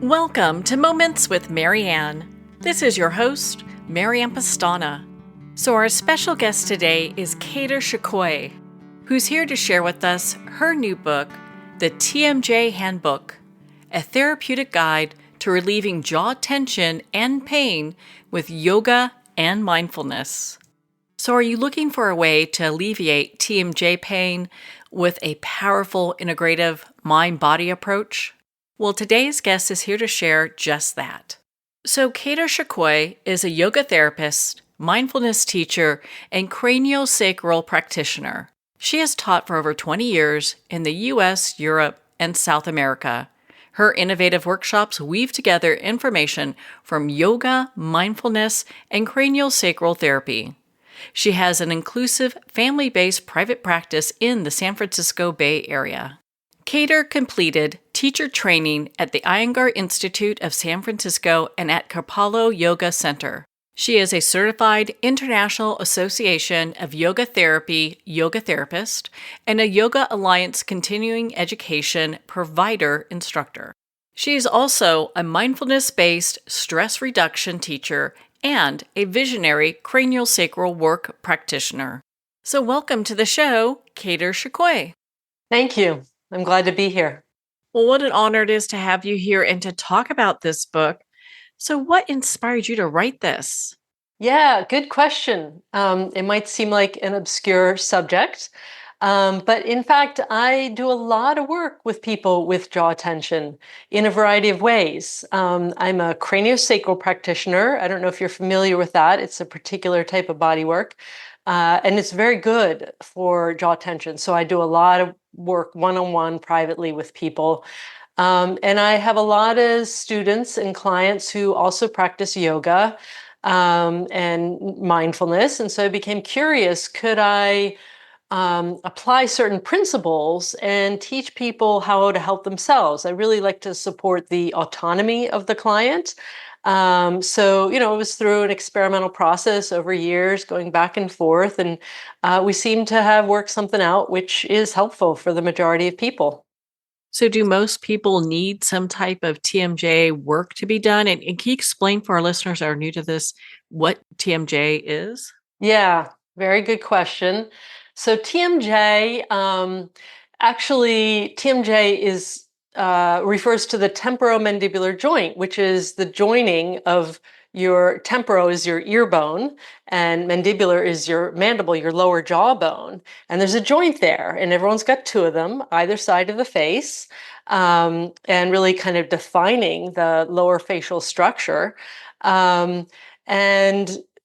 Welcome to Moments with Marianne. This is your host, Marianne Pastana. So our special guest today is Cator Shachoy, who's here to share with us her new book, The TMJ Handbook, a therapeutic guide to relieving jaw tension and pain with yoga and mindfulness. So are you looking for a way to alleviate TMJ pain with a powerful integrative mind-body approach? Well, today's guest is here to share just that. So Cator Shachoy is a yoga therapist, mindfulness teacher, and craniosacral practitioner. She has taught for over 20 years in the US, Europe, and South America. Her innovative workshops weave together information from yoga, mindfulness, and craniosacral therapy. She has an inclusive, family-based private practice in the San Francisco Bay Area. Cator completed teacher training at the Iyengar Institute of San Francisco and at Kapalo Yoga Center. She is a certified International Association of Yoga Therapy yoga therapist and a Yoga Alliance continuing education provider instructor. She is also a mindfulness-based stress reduction teacher and a visionary craniosacral work practitioner. So welcome to the show, Cator Shachoy. Thank you. I'm glad to be here. Well, what an honor it is to have you here and to talk about this book. So what inspired you to write this? Yeah, good question. It might seem like an obscure subject, but in fact, I do a lot of work with people with jaw tension in a variety of ways. I'm a craniosacral practitioner. I don't know if you're familiar with that. It's a particular type of body work. And it's very good for jaw tension. So I do a lot of work one-on-one privately with people. And I have a lot of students and clients who also practice yoga and mindfulness. And so I became curious, could I apply certain principles and teach people how to help themselves? I really like to support the autonomy of the client. So, it was through an experimental process over years, going back and forth, and we seem to have worked something out which is helpful for the majority of people. So do most people need some type of TMJ work to be done? And can you explain for our listeners that are new to this what TMJ is? Yeah, very good question. So TMJ, actually, TMJ is refers to the temporomandibular joint, which is the joining of your temporo is your ear bone, and mandibular is your mandible, your lower jaw bone. And there's a joint there, and everyone's got two of them, either side of the face, and really kind of defining the lower facial structure. And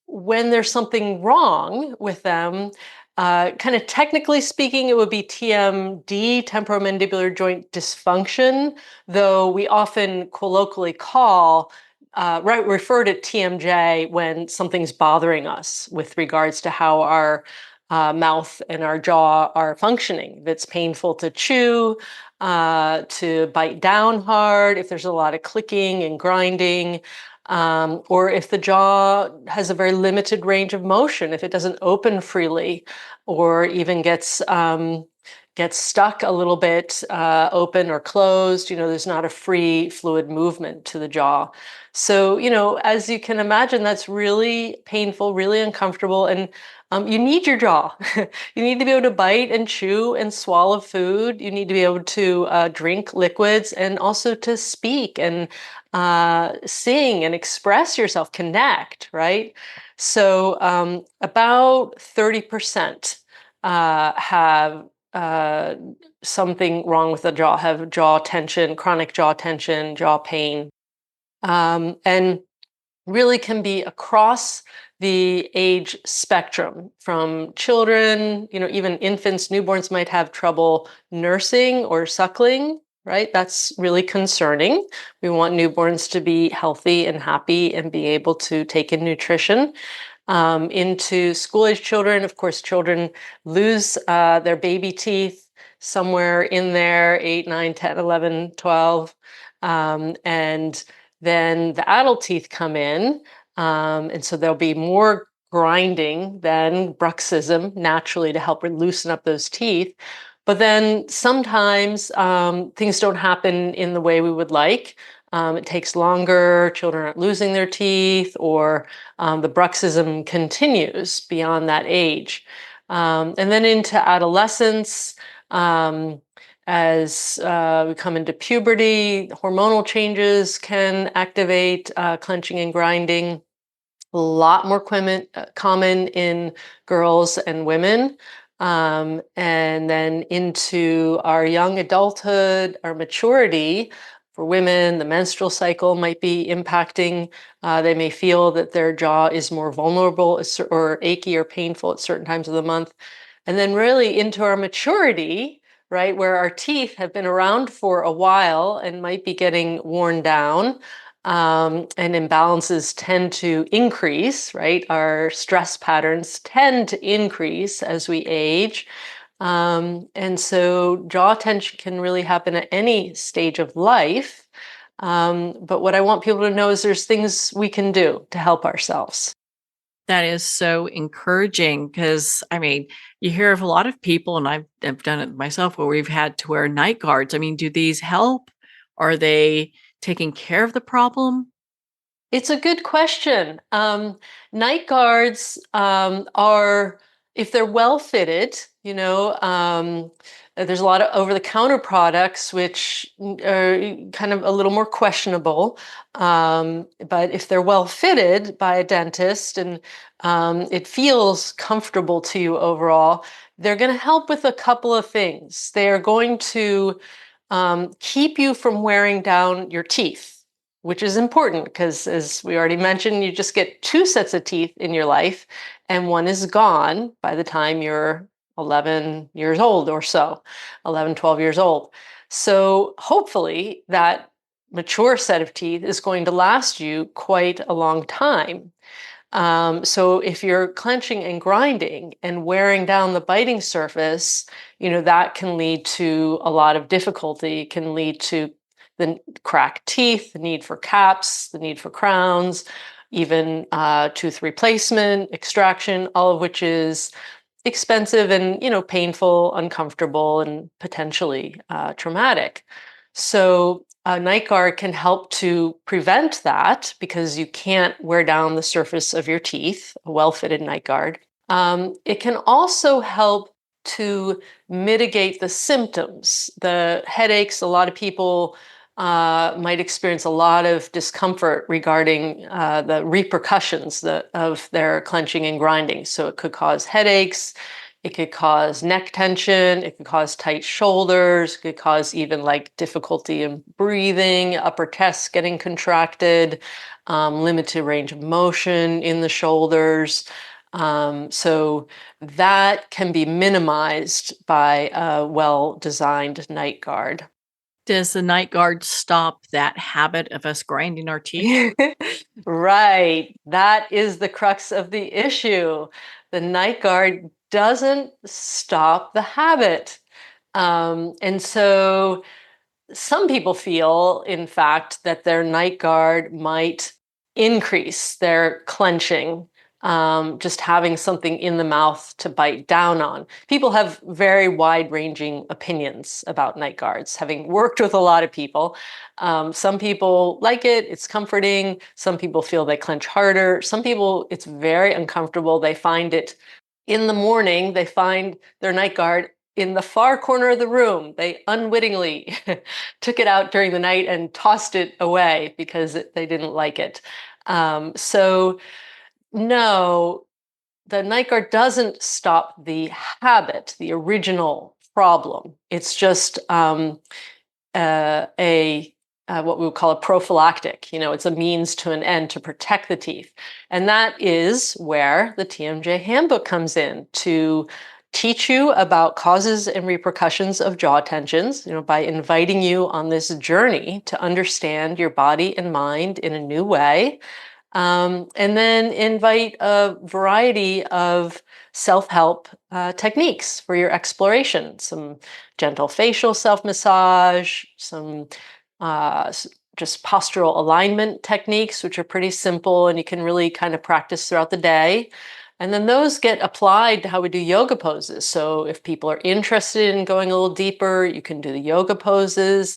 when there's something wrong with them, kind of technically speaking, it would be TMD, temporomandibular joint dysfunction, though we often colloquially refer to TMJ when something's bothering us with regards to how our mouth and our jaw are functioning. If it's painful to chew, to bite down hard, if there's a lot of clicking and grinding, or if the jaw has a very limited range of motion, if it doesn't open freely, or even gets stuck a little bit open or closed, there's not a free fluid movement to the jaw. So, as you can imagine, that's really painful, really uncomfortable, and you need your jaw. You need to be able to bite and chew and swallow food. You need to be able to drink liquids and also to speak and sing and express yourself, connect, right? So about 30% have something wrong with the jaw, have jaw tension, chronic jaw tension, jaw pain, and really can be across the age spectrum from children, even infants, newborns might have trouble nursing or suckling, right? That's really concerning. We want newborns to be healthy and happy and be able to take in nutrition. Into school-age children, of course, children lose their baby teeth somewhere in there, 8, 9, 10, 11, 12. And then the adult teeth come in. And so there'll be more grinding than bruxism naturally to help loosen up those teeth. But then sometimes things don't happen in the way we would like. it takes longer, children aren't losing their teeth, or the bruxism continues beyond that age. And then into adolescence, as we come into puberty, hormonal changes can activate clenching and grinding. A lot more common in girls and women. And then into our young adulthood, our maturity. For women, the menstrual cycle might be impacting. They may feel that their jaw is more vulnerable or achy or painful at certain times of the month. And then really into our maturity, right, where our teeth have been around for a while and might be getting worn down. And imbalances tend to increase, right? Our stress patterns tend to increase as we age. And so jaw tension can really happen at any stage of life. But what I want people to know is there's things we can do to help ourselves. That is so encouraging because, I mean, you hear of a lot of people, and I've done it myself, where we've had to wear night guards. I mean, do these help? Are they taking care of the problem? It's a good question. Night guards are, if they're well fitted, there's a lot of over the counter products which are kind of a little more questionable. But if they're well fitted by a dentist and it feels comfortable to you overall, they're going to help with a couple of things. They are going to keep you from wearing down your teeth, which is important because, as we already mentioned, you just get two sets of teeth in your life, and one is gone by the time you're 11 years old or so, 11, 12 years old. So hopefully that mature set of teeth is going to last you quite a long time. So if you're clenching and grinding and wearing down the biting surface, that can lead to a lot of difficulty, can lead to the cracked teeth, the need for caps, the need for crowns, even tooth replacement, extraction, all of which is expensive and painful, uncomfortable, and potentially traumatic. So a night guard can help to prevent that because you can't wear down the surface of your teeth, a well-fitted night guard. It can also help to mitigate the symptoms, the headaches. A lot of people might experience a lot of discomfort regarding the repercussions of their clenching and grinding. So it could cause headaches, it could cause neck tension, it could cause tight shoulders, it could cause even like difficulty in breathing, upper chest getting contracted, limited range of motion in the shoulders. So that can be minimized by a well-designed night guard. Does the night guard stop that habit of us grinding our teeth? Right. That is the crux of the issue. The night guard doesn't stop the habit. And so some people feel, in fact, that their night guard might increase their clenching, just having something in the mouth to bite down on. People have very wide-ranging opinions about night guards, having worked with a lot of people. Some people like it, it's comforting. Some people feel they clench harder. Some people, it's very uncomfortable. They find it in the morning, they find their night guard in the far corner of the room. They unwittingly took it out during the night and tossed it away because they didn't like it. So no, the night guard doesn't stop the habit, the original problem. It's just a what we would call a prophylactic. It's a means to an end to protect the teeth. And that is where the TMJ Handbook comes in to teach you about causes and repercussions of jaw tensions, by inviting you on this journey to understand your body and mind in a new way. And then invite a variety of self-help techniques for your exploration. Some gentle facial self-massage, some just postural alignment techniques, which are pretty simple and you can really kind of practice throughout the day. And then those get applied to how we do yoga poses. So if people are interested in going a little deeper, you can do the yoga poses.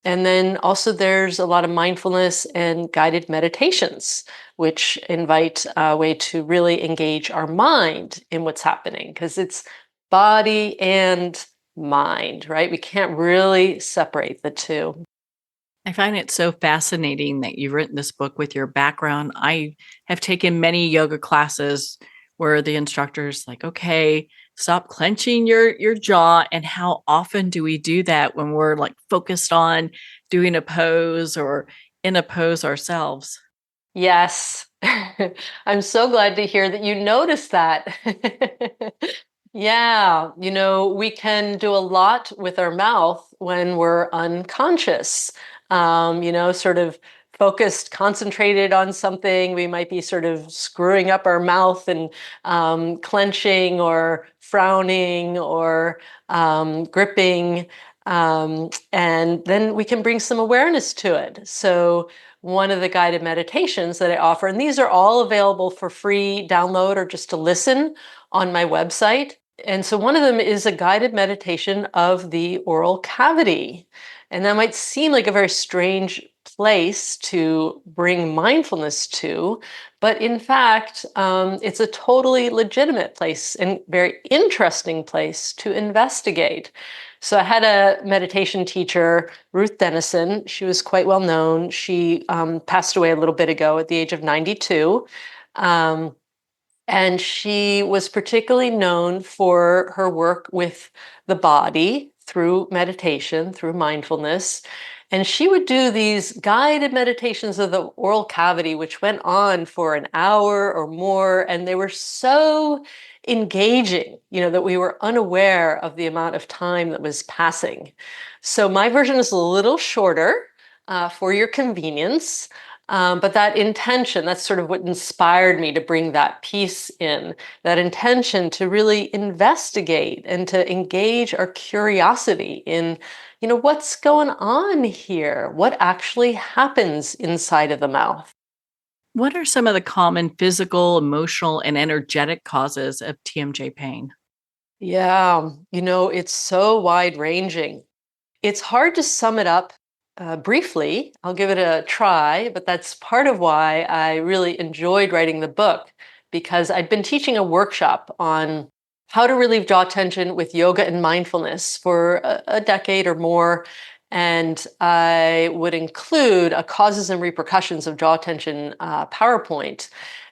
And then also there's a lot of mindfulness and guided meditations, which invite a way to really engage our mind in what's happening, because it's body and mind, right? We can't really separate the two. I find it so fascinating that you've written this book with your background. I have taken many yoga classes where the instructor's like, okay, stop clenching your jaw. And how often do we do that when we're like focused on doing a pose or in a pose ourselves? Yes. I'm so glad to hear that you noticed that. Yeah, we can do a lot with our mouth when we're unconscious. Sort of focused, concentrated on something. We might be sort of screwing up our mouth and clenching or frowning or gripping. And then we can bring some awareness to it. So one of the guided meditations that I offer, and these are all available for free download or just to listen on my website. And so one of them is a guided meditation of the oral cavity. And that might seem like a very strange place to bring mindfulness to, but in fact, it's a totally legitimate place and very interesting place to investigate. So I had a meditation teacher, Ruth Dennison. She was quite well known. She passed away a little bit ago at the age of 92. Um, and she was particularly known for her work with the body through meditation, through mindfulness. And she would do these guided meditations of the oral cavity, which went on for an hour or more. And they were so engaging, that we were unaware of the amount of time that was passing. So my version is a little shorter for your convenience. But that intention, that's sort of what inspired me to bring that piece in, that intention to really investigate and to engage our curiosity in, what's going on here? What actually happens inside of the mouth? What are some of the common physical, emotional, and energetic causes of TMJ pain? Yeah, it's so wide ranging. It's hard to sum it up briefly. I'll give it a try, but that's part of why I really enjoyed writing the book, because I'd been teaching a workshop on how to relieve jaw tension with yoga and mindfulness for a decade or more. And I would include a causes and repercussions of jaw tension PowerPoint.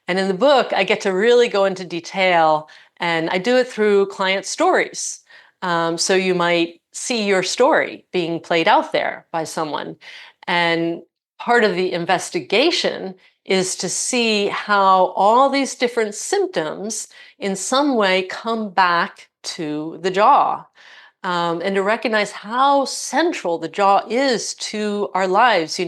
And in the book, I get to really go into detail, and I do it through client stories. So you might see your story being played out there by someone. And part of the investigation is to see how all these different symptoms in some way come back to the jaw. And to recognize how central the jaw is to our lives.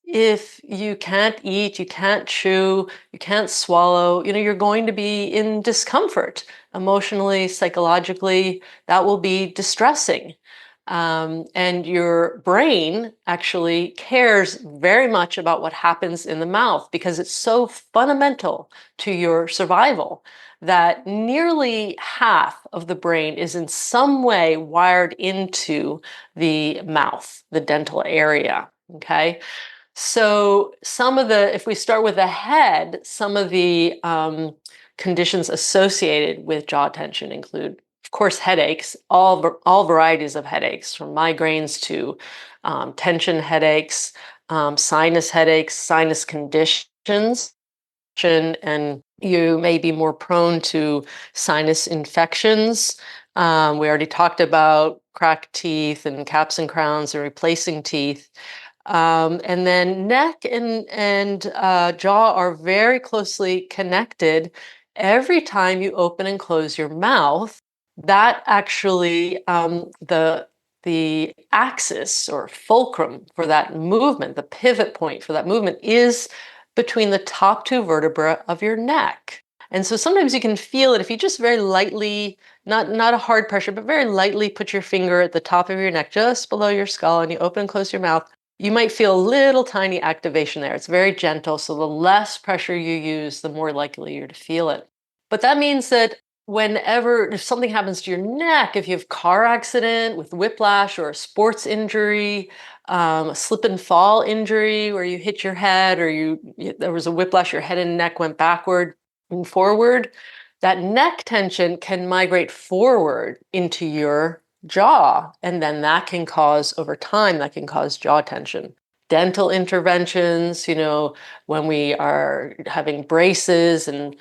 If you can't eat, you can't chew, you can't swallow, you're going to be in discomfort emotionally, psychologically. That will be distressing. And your brain actually cares very much about what happens in the mouth because it's so fundamental to your survival that nearly half of the brain is in some way wired into the mouth, the dental area. Okay. So if we start with the head, some of the conditions associated with jaw tension include, of course, headaches, all varieties of headaches, from migraines to tension headaches, sinus headaches, sinus conditions, and you may be more prone to sinus infections. We already talked about cracked teeth and caps and crowns and replacing teeth. And then neck and jaw are very closely connected. Every time you open and close your mouth, that actually the axis or fulcrum for that movement, the pivot point for that movement, is between the top two vertebrae of your neck. And so sometimes you can feel it if you just very lightly, not a hard pressure, but very lightly put your finger at the top of your neck, just below your skull, and you open and close your mouth. You might feel a little tiny activation there. It's very gentle. So the less pressure you use, the more likely you're to feel it. But that means that whenever, if something happens to your neck, if you have a car accident with whiplash or a sports injury, a slip and fall injury where you hit your head or there was a whiplash, your head and neck went backward and forward, that neck tension can migrate forward into your jaw. And then that can cause, over time, that can cause jaw tension. Dental interventions, when we are having braces and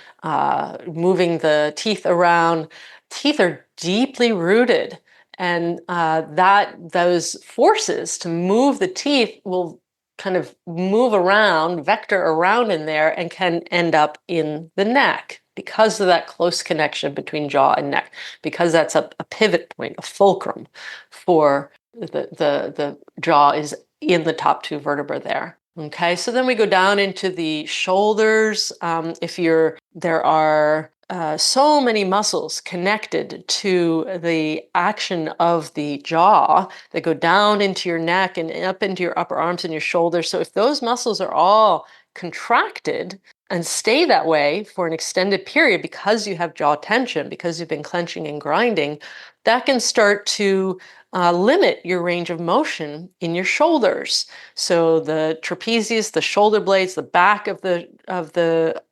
moving the teeth around, teeth are deeply rooted. And those forces to move the teeth will kind of move around, vector around in there, and can end up in the neck because of that close connection between jaw and neck, because that's a pivot point, a fulcrum for the jaw is in the top two vertebrae there. Okay, so then we go down into the shoulders. There are so many muscles connected to the action of the jaw that go down into your neck and up into your upper arms and your shoulders. So if those muscles are all contracted and stay that way for an extended period because you have jaw tension, because you've been clenching and grinding, that can start to limit your range of motion in your shoulders. So the trapezius, the shoulder blades, the back of the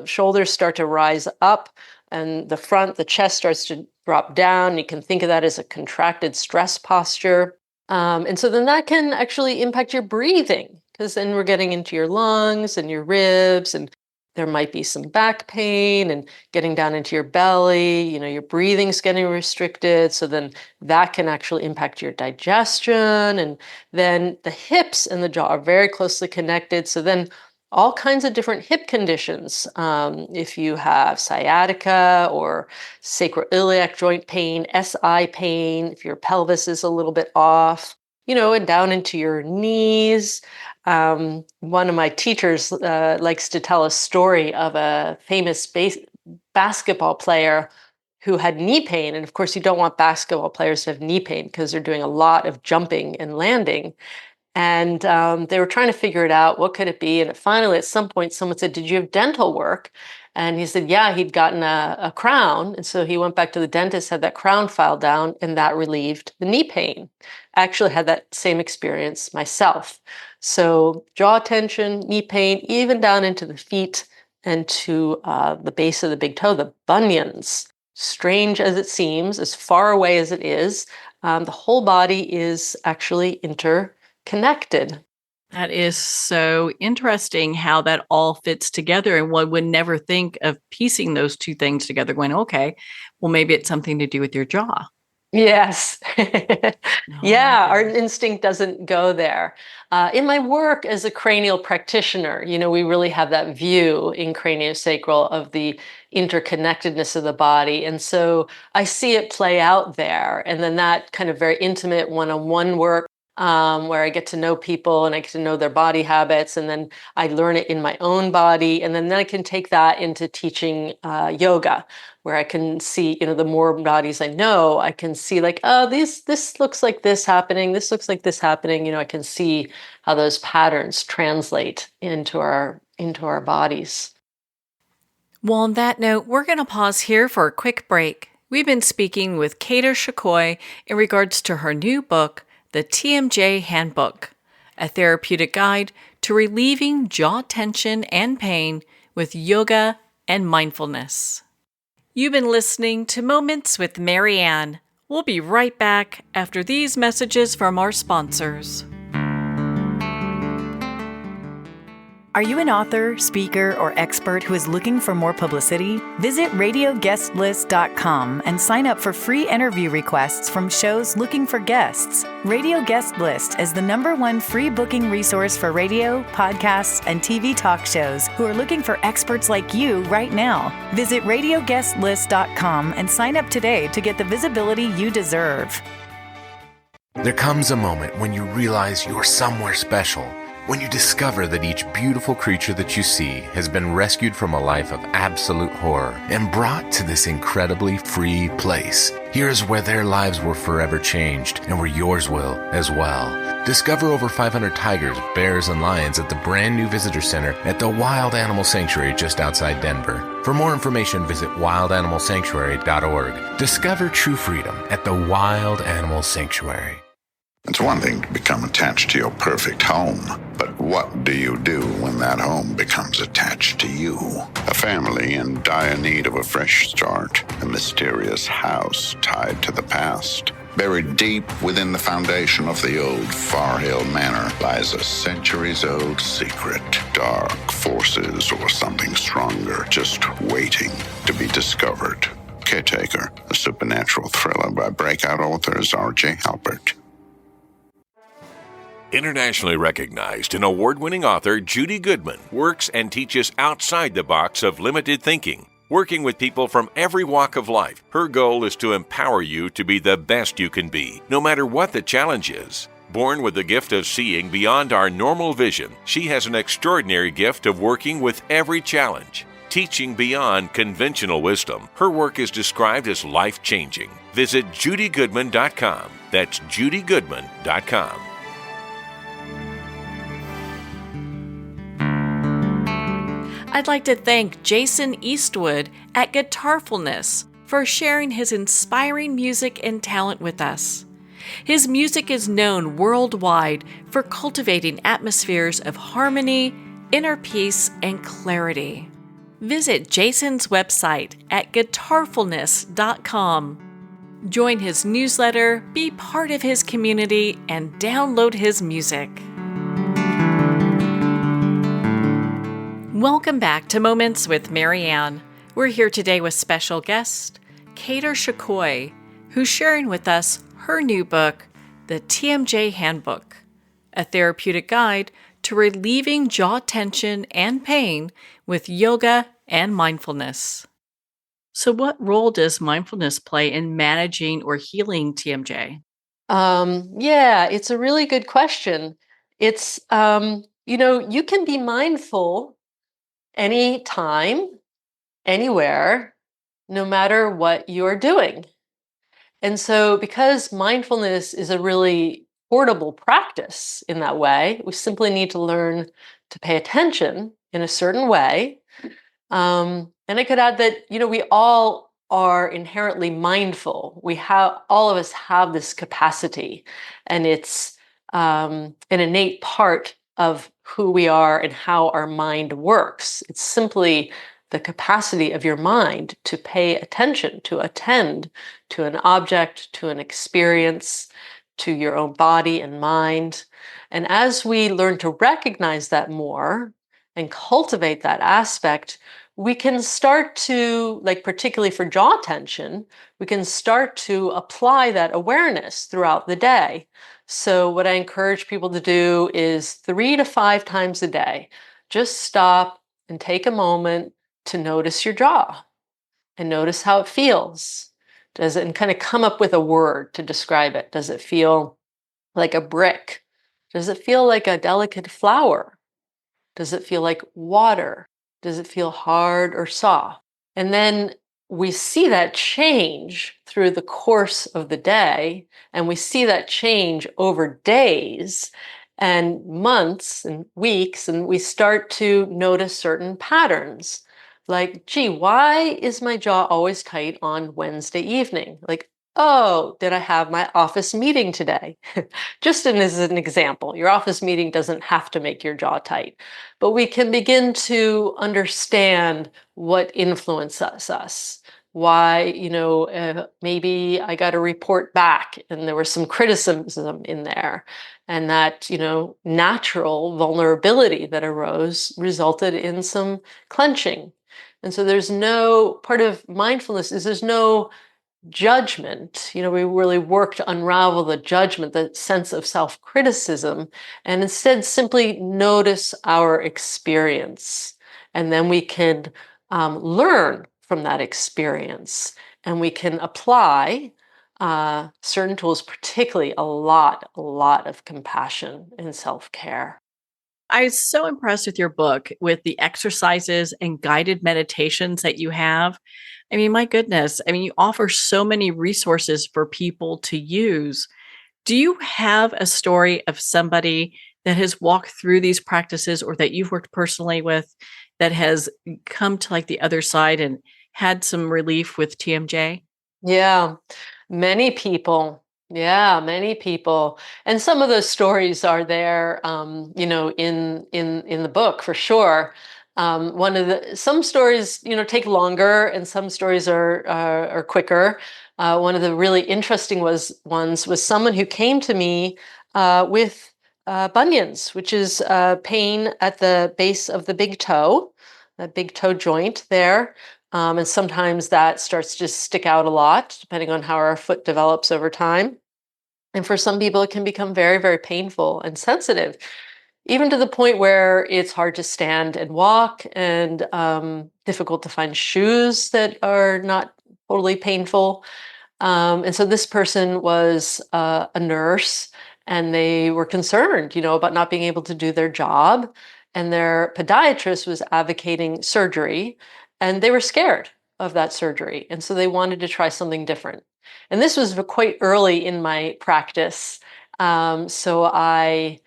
shoulders start to rise up, and the chest starts to drop down. You can think of that as a contracted stress posture. And so then that can actually impact your breathing, because then we're getting into your lungs and your ribs, and there might be some back pain and getting down into your belly. Your breathing's getting restricted. So then that can actually impact your digestion. And then the hips and the jaw are very closely connected. So then all kinds of different hip conditions. If you have sciatica or sacroiliac joint pain, SI pain, if your pelvis is a little bit off, and down into your knees. One of my teachers likes to tell a story of a famous basketball player who had knee pain. And of course, you don't want basketball players to have knee pain because they're doing a lot of jumping and landing. And they were trying to figure it out. What could it be? And finally, at some point, someone said, "Did you have dental work?" And he said, yeah, he'd gotten a crown. And so he went back to the dentist, had that crown filed down, and that relieved the knee pain. I actually had that same experience myself. So jaw tension, knee pain, even down into the feet and to the base of the big toe, the bunions. Strange as it seems, as far away as it is, the whole body is actually interconnected. That is so interesting how that all fits together. And one would never think of piecing those two things together, going, okay, well, maybe it's something to do with your jaw. Yes. Yeah, our instinct doesn't go there. In my work as a cranial practitioner, we really have that view in craniosacral of the interconnectedness of the body. And so I see it play out there. And then that kind of very intimate one-on-one work, where I get to know people and I get to know their body habits, and then I learn it in my own body. And then I can take that into teaching yoga, where I can see, the more bodies I know, I can see like, oh, this looks like this happening. This looks like this happening. I can see how those patterns translate into our bodies. Well, on that note, we're going to pause here for a quick break. We've been speaking with Cator Shachoy in regards to her new book, The TMJ Handbook, a therapeutic guide to relieving jaw tension and pain with yoga and mindfulness. You've been listening to Moments with Mary Ann. We'll be right back after these messages from our sponsors. Are you an author, speaker, or expert who is looking for more publicity? Visit radioguestlist.com and sign up for free interview requests from shows looking for guests. Radio Guest List is the #1 free booking resource for radio, podcasts, and TV talk shows who are looking for experts like you right now. Visit radioguestlist.com and sign up today to get the visibility you deserve. There comes a moment when you realize you're somewhere special. When you discover that each beautiful creature that you see has been rescued from a life of absolute horror and brought to this incredibly free place, here's where their lives were forever changed and where yours will as well. Discover over 500 tigers, bears, and lions at the brand new visitor center at the Wild Animal Sanctuary just outside Denver. For more information, visit wildanimalsanctuary.org. Discover true freedom at the Wild Animal Sanctuary. It's one thing to become attached to your perfect home, but what do you do when that home becomes attached to you? A family in dire need of a fresh start, a mysterious house tied to the past. Buried deep within the foundation of the old Far Hill Manor lies a centuries-old secret. Dark forces or something stronger just waiting to be discovered. Caretaker, a supernatural thriller by breakout authors R.J. Halpert. Internationally recognized and award-winning author Judy Goodman works and teaches outside the box of limited thinking. Working with people from every walk of life, her goal is to empower you to be the best you can be, no matter what the challenge is. Born with the gift of seeing beyond our normal vision, she has an extraordinary gift of working with every challenge. Teaching beyond conventional wisdom, her work is described as life-changing. Visit judygoodman.com. That's judygoodman.com. I'd like to thank Jason Eastwood at Guitarfulness for sharing his inspiring music and talent with us. His music is known worldwide for cultivating atmospheres of harmony, inner peace, and clarity. Visit Jason's website at guitarfulness.com. Join his newsletter, be part of his community, and download his music. Welcome back to Moments with Mary Ann. We're here today with special guest, Cator Shachoy, who's sharing with us her new book, The TMJ Handbook, a therapeutic guide to relieving jaw tension and pain with yoga and mindfulness. So what role does mindfulness play in managing or healing TMJ? Yeah, it's a really good question. It's, you can be mindful anytime, anywhere, no matter what you're doing. And so, because mindfulness is a really portable practice in that way, we simply need to learn to pay attention in a certain way. And I could add that, we all are inherently mindful. All of us have this capacity, and it's an innate part of who we are and how our mind works. It's simply the capacity of your mind to pay attention, to attend to an object, to an experience, to your own body and mind. And as we learn to recognize that more and cultivate that aspect, we can start to, particularly for jaw tension, we can start to apply that awareness throughout the day. So what I encourage people to do is 3 to 5 times a day, just stop and take a moment to notice your jaw and notice how it feels. And kind of come up with a word to describe it. Does it feel like a brick? Does it feel like a delicate flower? Does it feel like water? Does it feel hard or soft? And then we see that change through the course of the day, and we see that change over days and months and weeks, and we start to notice certain patterns. Like, gee, why is my jaw always tight on Wednesday evening? Like, oh, did I have my office meeting today? Just as an example, your office meeting doesn't have to make your jaw tight, but we can begin to understand what influences us. Why, maybe I got a report back and there was some criticism in there, and that, natural vulnerability that arose resulted in some clenching. And so there's no part of mindfulness is there's no judgment. We really work to unravel the judgment, the sense of self-criticism, and instead simply notice our experience. And then we can learn from that experience, and we can apply certain tools, particularly a lot of compassion and self-care. I was so impressed with your book, with the exercises and guided meditations that you have. I mean, my goodness. I mean, you offer so many resources for people to use. Do you have a story of somebody that has walked through these practices or that you've worked personally with that has come to like the other side and had some relief with TMJ? Yeah, many people. Yeah, many people. And some of those stories are there, in the book for sure. One of the some stories, take longer, and some stories are quicker. One of the really interesting ones was someone who came to me with bunions, which is pain at the base of the big toe, the big toe joint there. And sometimes that starts to stick out a lot, depending on how our foot develops over time. And for some people, it can become very, very painful and sensitive, even to the point where it's hard to stand and walk, and difficult to find shoes that are not totally painful. And so this person was a nurse, and they were concerned, about not being able to do their job. And their podiatrist was advocating surgery, and they were scared of that surgery. And so they wanted to try something different. And this was quite early in my practice. So I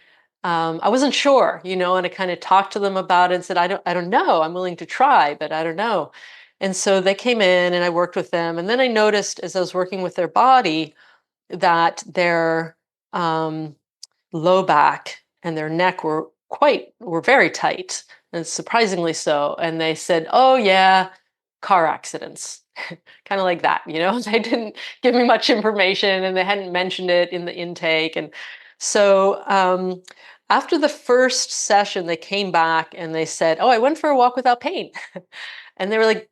wasn't sure, and I kind of talked to them about it and said, I don't know. I'm willing to try, but I don't know. And so they came in and I worked with them. And then I noticed as I was working with their body that their low back and their neck were very tight, and surprisingly so. And they said, "Oh yeah, car accidents." Kind of like that, They didn't give me much information, and they hadn't mentioned it in the intake. And so after the first session, they came back and they said, "Oh, I went for a walk without pain." And they were like,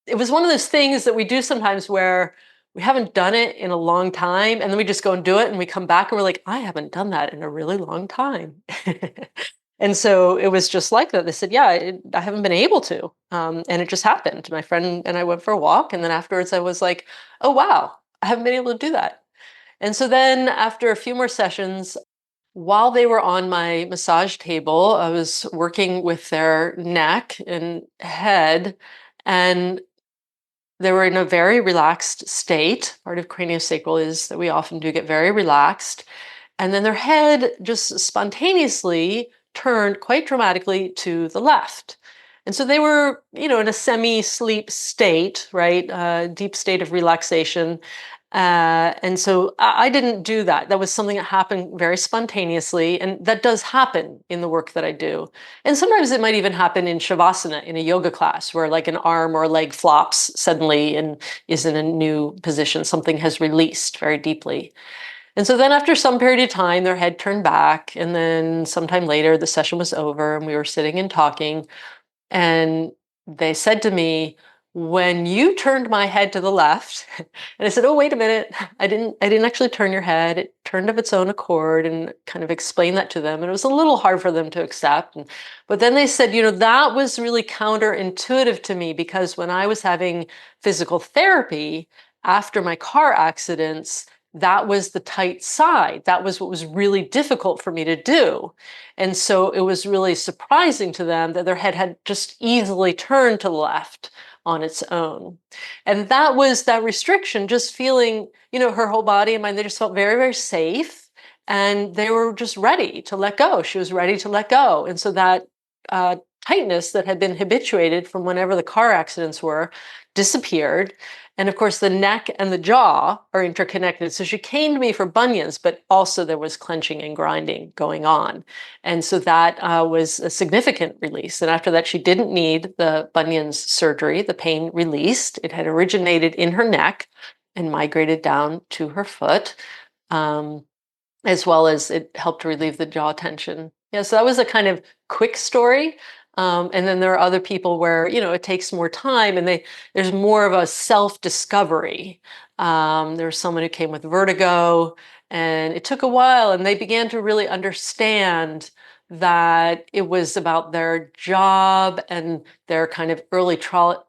it was one of those things that we do sometimes where we haven't done it in a long time, and then we just go and do it, and we come back and we're like, I haven't done that in a really long time. And so it was just like that. They said, yeah, I haven't been able to. And it just happened. My friend and I went for a walk, and then afterwards I was like, oh, wow, I haven't been able to do that. And so then after a few more sessions, while they were on my massage table, I was working with their neck and head, and they were in a very relaxed state. Part of craniosacral is that we often do get very relaxed. And then their head just spontaneously turned quite dramatically to the left. And so they were, in a semi-sleep state, right? Deep state of relaxation. And so I didn't do that. That was something that happened very spontaneously. And that does happen in the work that I do. And sometimes it might even happen in Shavasana in a yoga class, where like an arm or a leg flops suddenly and is in a new position. Something has released very deeply. And so then after some period of time, their head turned back. And then sometime later, the session was over and we were sitting and talking. And they said to me, when you turned my head to the left, and I said, oh, wait a minute, I didn't actually turn your head. It turned of its own accord, and kind of explained that to them. And it was a little hard for them to accept. But then they said, that was really counterintuitive to me, because when I was having physical therapy after my car accidents, that was the tight side. That was what was really difficult for me to do. And so it was really surprising to them that their head had just easily turned to the left on its own. And that was that restriction, just feeling, her whole body and mind, they just felt very, very safe. And they were just ready to let go. She was ready to let go. And so that tightness that had been habituated from whenever the car accidents were disappeared. And of course, the neck and the jaw are interconnected. So she came to me for bunions, but also there was clenching and grinding going on. And so that was a significant release. And after that, she didn't need the bunions surgery. The pain released. It had originated in her neck and migrated down to her foot, as well as it helped to relieve the jaw tension. Yeah, so that was a kind of quick story. And then there are other people where, it takes more time, and there's more of a self-discovery. There was someone who came with vertigo, and it took a while, and they began to really understand that it was about their job and their kind of early trauma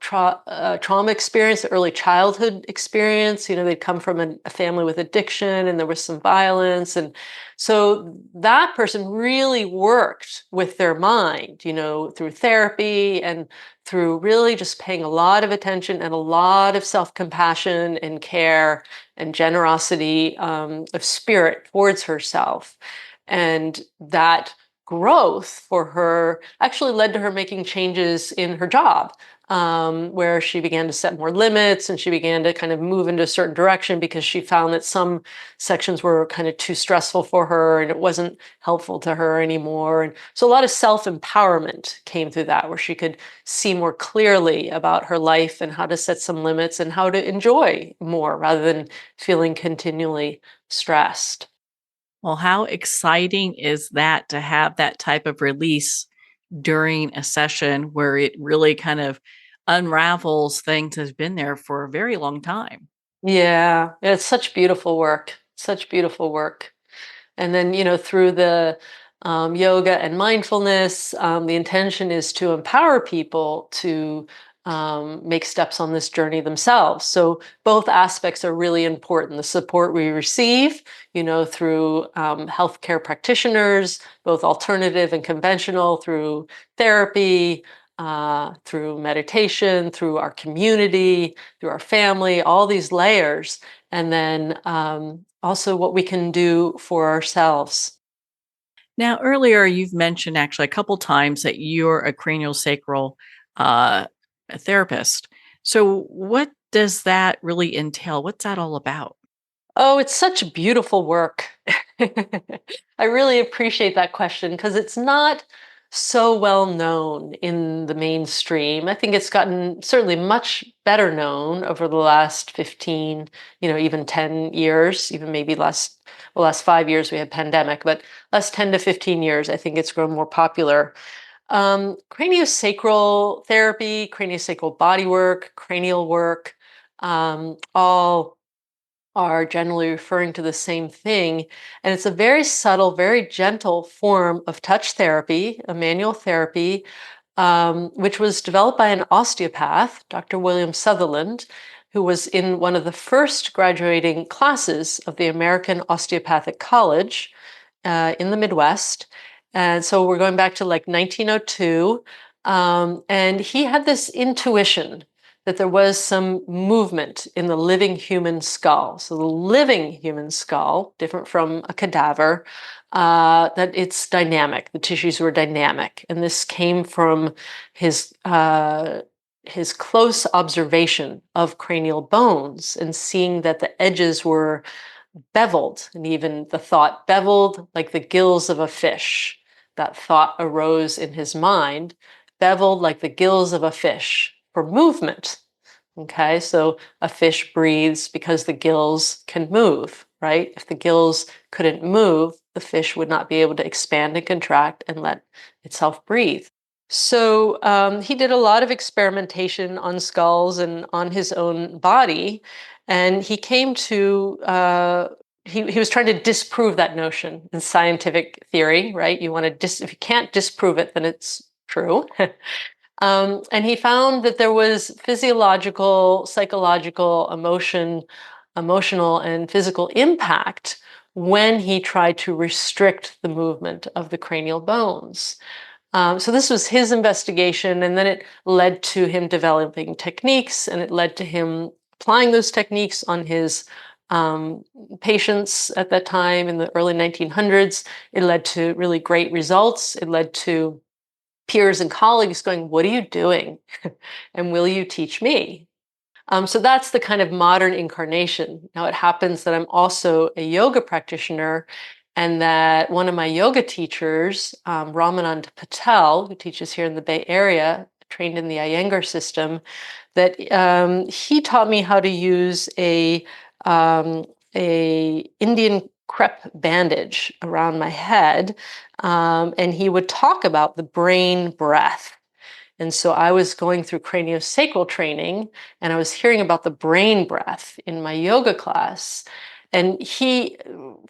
experience, early childhood experience. They'd come from a family with addiction and there was some violence. And so that person really worked with their mind, through therapy and through really just paying a lot of attention and a lot of self-compassion and care and generosity of spirit towards herself. And that growth for her actually led to her making changes in her job, where she began to set more limits and she began to kind of move into a certain direction because she found that some sections were kind of too stressful for her and it wasn't helpful to her anymore. And so a lot of self-empowerment came through that, where she could see more clearly about her life and how to set some limits and how to enjoy more rather than feeling continually stressed. Well, how exciting is that to have that type of release during a session where it really kind of unravels things that's been there for a very long time? Yeah, it's such beautiful work, such beautiful work. And then, through the yoga and mindfulness, the intention is to empower people to make steps on this journey themselves. So both aspects are really important. The support we receive, through healthcare practitioners, both alternative and conventional, through therapy, through meditation, through our community, through our family, all these layers. And then also what we can do for ourselves. Now, earlier you've mentioned actually a couple times that you're a cranial sacral uh, therapist. So, what does that really entail? What's that all about? Oh, it's such beautiful work. I really appreciate that question because it's not so well known in the mainstream. I think it's gotten certainly much better known over the last 15, even 10 years, even maybe last 5 years we had pandemic, but last 10 to 15 years, I think it's grown more popular. Craniosacral therapy, craniosacral bodywork, cranial work, all are generally referring to the same thing. And it's a very subtle, very gentle form of touch therapy, a manual therapy, which was developed by an osteopath, Dr. William Sutherland, who was in one of the first graduating classes of the American Osteopathic College in the Midwest. And so we're going back to like 1902. And he had this intuition that there was some movement in the living human skull. So the living human skull, different from a cadaver, that it's dynamic. The tissues were dynamic. And this came from his close observation of cranial bones and seeing that the edges were beveled, and even the thought beveled like the gills of a fish. That thought arose in his mind, beveled like the gills of a fish for movement. Okay, so a fish breathes because the gills can move, right? If the gills couldn't move, the fish would not be able to expand and contract and let itself breathe. So he did a lot of experimentation on skulls and on his own body, and he came to he was trying to disprove that notion in scientific theory, right? You want to if you can't disprove it, then it's true. And he found that there was physiological, psychological, emotional, and physical impact when he tried to restrict the movement of the cranial bones. So this was his investigation, and then it led to him developing techniques, and it led to him applying those techniques on his patients at that time in the early 1900s. It led to really great results. It led to peers and colleagues going, "What are you doing? And will you teach me?" So that's the kind of modern incarnation. Now, it happens that I'm also a yoga practitioner, and that one of my yoga teachers, Ramanand Patel, who teaches here in the Bay Area, trained in the Iyengar system, that he taught me how to use a Indian crepe bandage around my head, and he would talk about the brain breath. And so I was going through craniosacral training and I was hearing about the brain breath in my yoga class. And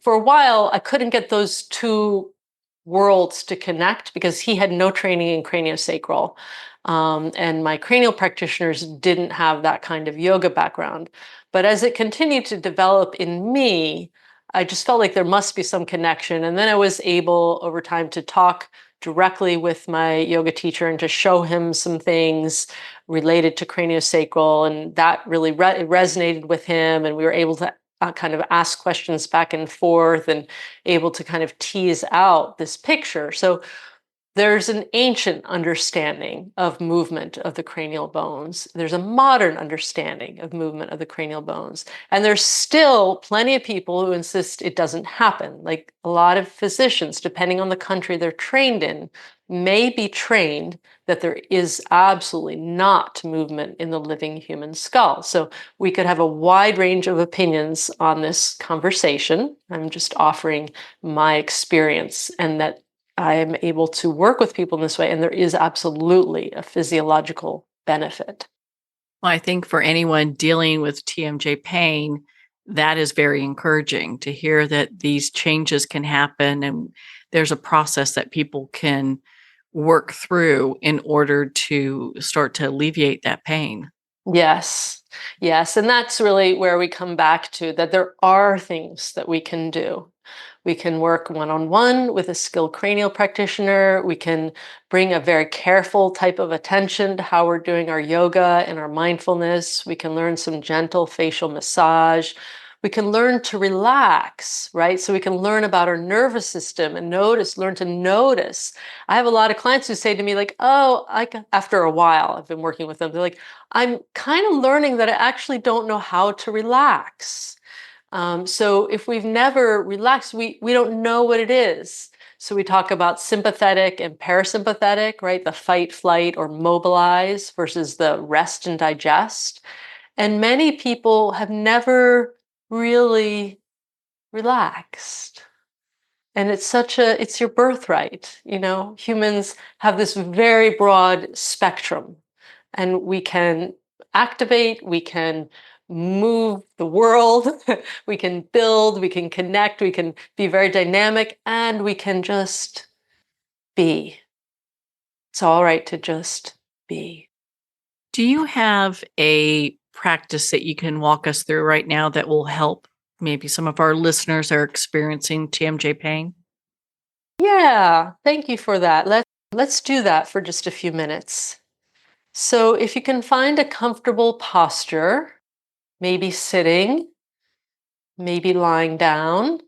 for a while, I couldn't get those two worlds to connect because he had no training in craniosacral. And my cranial practitioners didn't have that kind of yoga background. But as it continued to develop in me, I just felt like there must be some connection. And then I was able over time to talk directly with my yoga teacher and to show him some things related to craniosacral. And that really resonated with him. And we were able to kind of ask questions back and forth and able to kind of tease out this picture. So there's an ancient understanding of movement of the cranial bones. There's a modern understanding of movement of the cranial bones. And there's still plenty of people who insist it doesn't happen. Like a lot of physicians, depending on the country they're trained in, may be trained that there is absolutely not movement in the living human skull. So we could have a wide range of opinions on this conversation. I'm just offering my experience and that I am able to work with people in this way, and there is absolutely a physiological benefit. Well, I think for anyone dealing with TMJ pain, that is very encouraging to hear that these changes can happen and there's a process that people can work through in order to start to alleviate that pain. Yes, yes. And that's really where we come back to that there are things that we can do. We can work one-on-one with a skilled cranial practitioner. We can bring a very careful type of attention to how we're doing our yoga and our mindfulness. We can learn some gentle facial massage. We can learn to relax, right? So we can learn about our nervous system and learn to notice. I have a lot of clients who say to me like, oh, after a while, I've been working with them. They're like, I'm kind of learning that I actually don't know how to relax. So if we've never relaxed, we don't know what it is. So we talk about sympathetic and parasympathetic, right? The fight, flight, or mobilize versus the rest and digest. And many people have never really relaxed. And it's your birthright. Humans have this very broad spectrum and we can activate, we can move the world, we can build, we can connect, we can be very dynamic, and we can just be. It's all right to just be. Do you have a practice that you can walk us through right now that will help maybe some of our listeners that are experiencing TMJ pain? Yeah, thank you for that. Let's do that for just a few minutes. So if you can find a comfortable posture, maybe sitting, maybe lying down,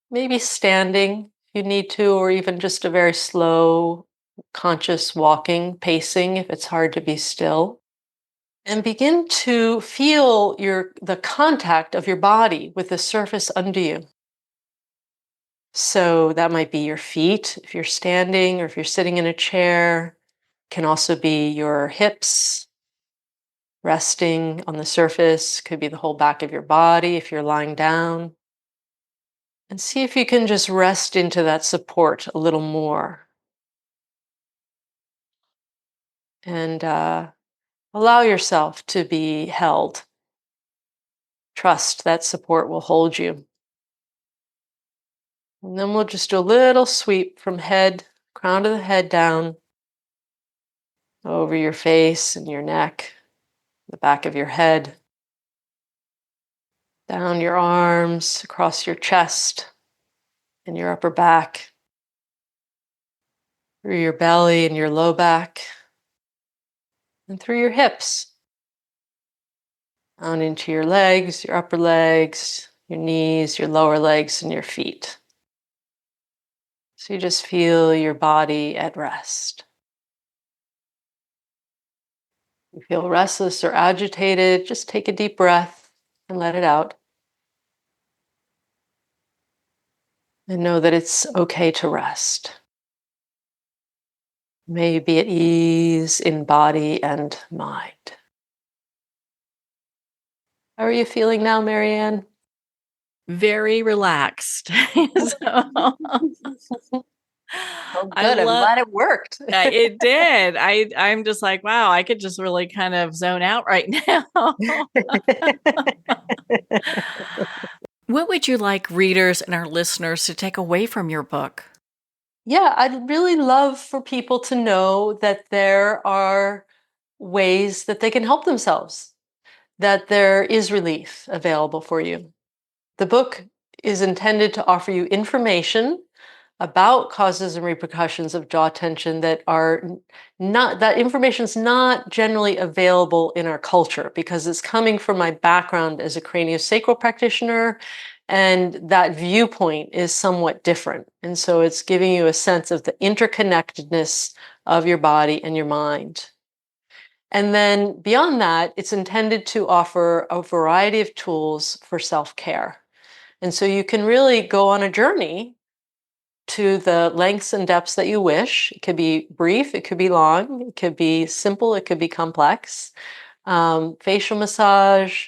maybe standing if you need to, or even just a very slow, conscious walking, pacing if it's hard to be still. And begin to feel the contact of your body with the surface under you. So that might be your feet if you're standing, or if you're sitting in a chair. It can also be your hips resting on the surface. Could be the whole back of your body if you're lying down. And see if you can just rest into that support a little more. And allow yourself to be held. Trust that support will hold you. And then we'll just do a little sweep from crown of the head down, over your face and your neck, the back of your head, down your arms, across your chest and your upper back, through your belly and your low back, and through your hips, down into your legs, your upper legs, your knees, your lower legs, and your feet. So you just feel your body at rest. You feel restless or agitated, just take a deep breath and let it out. And know that it's okay to rest. May you be at ease in body and mind. How are you feeling now, Marianne? Very relaxed. Oh, I good. I'm love glad it worked. it did. I'm just like, wow, I could just really kind of zone out right now. What would you like readers and our listeners to take away from your book? Yeah, I'd really love for people to know that there are ways that they can help themselves, that there is relief available for you. The book is intended to offer you information about causes and repercussions of jaw tension that are not, that information is not generally available in our culture because it's coming from my background as a craniosacral practitioner, and that viewpoint is somewhat different. And so it's giving you a sense of the interconnectedness of your body and your mind. And then beyond that, it's intended to offer a variety of tools for self-care. And so you can really go on a journey to the lengths and depths that you wish. It could be brief, it could be long, it could be simple, it could be complex. Facial massage,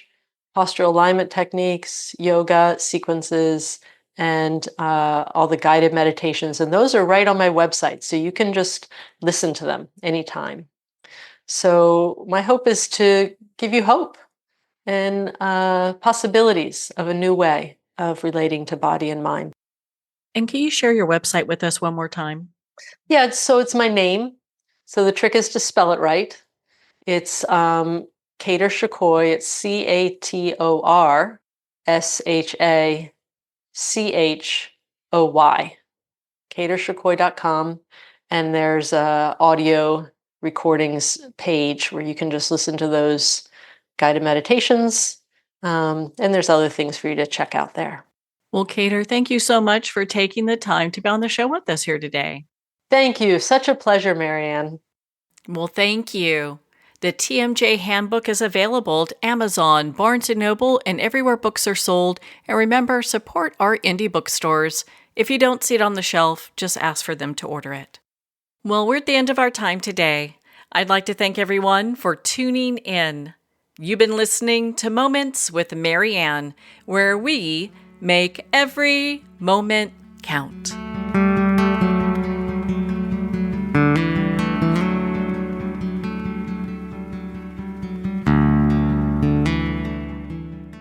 postural alignment techniques, yoga sequences, and all the guided meditations. And those are right on my website, so you can just listen to them anytime. So my hope is to give you hope and possibilities of a new way of relating to body and mind. And can you share your website with us one more time? Yeah, it's my name. So the trick is to spell it right. It's Cator Shachoy. It's CATOR SHACHOY. CatorShachoy.com. And there's a audio recordings page where you can just listen to those guided meditations. And there's other things for you to check out there. Well, Cator, thank you so much for taking the time to be on the show with us here today. Thank you. Such a pleasure, Marianne. Well, thank you. The TMJ Handbook is available at Amazon, Barnes & Noble, and everywhere books are sold. And remember, support our indie bookstores. If you don't see it on the shelf, just ask for them to order it. Well, we're at the end of our time today. I'd like to thank everyone for tuning in. You've been listening to Moments with Marianne, where we make every moment count.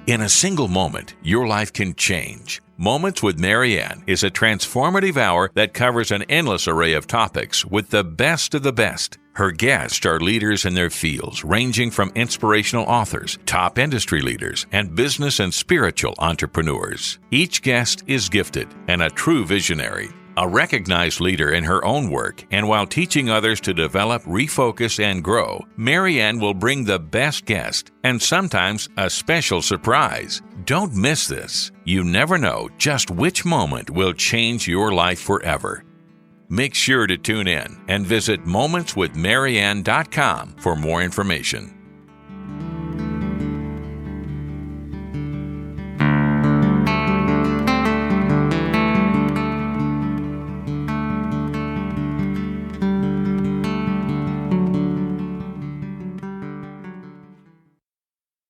In a single moment, your life can change. Moments with Marianne is a transformative hour that covers an endless array of topics with the best of the best. Her guests are leaders in their fields, ranging from inspirational authors, top industry leaders, and business and spiritual entrepreneurs. Each guest is gifted and a true visionary, a recognized leader in her own work, and while teaching others to develop, refocus, and grow, Marianne will bring the best guest and sometimes a special surprise. Don't miss this. You never know just which moment will change your life forever. Make sure to tune in and visit momentswithmarianne.com for more information.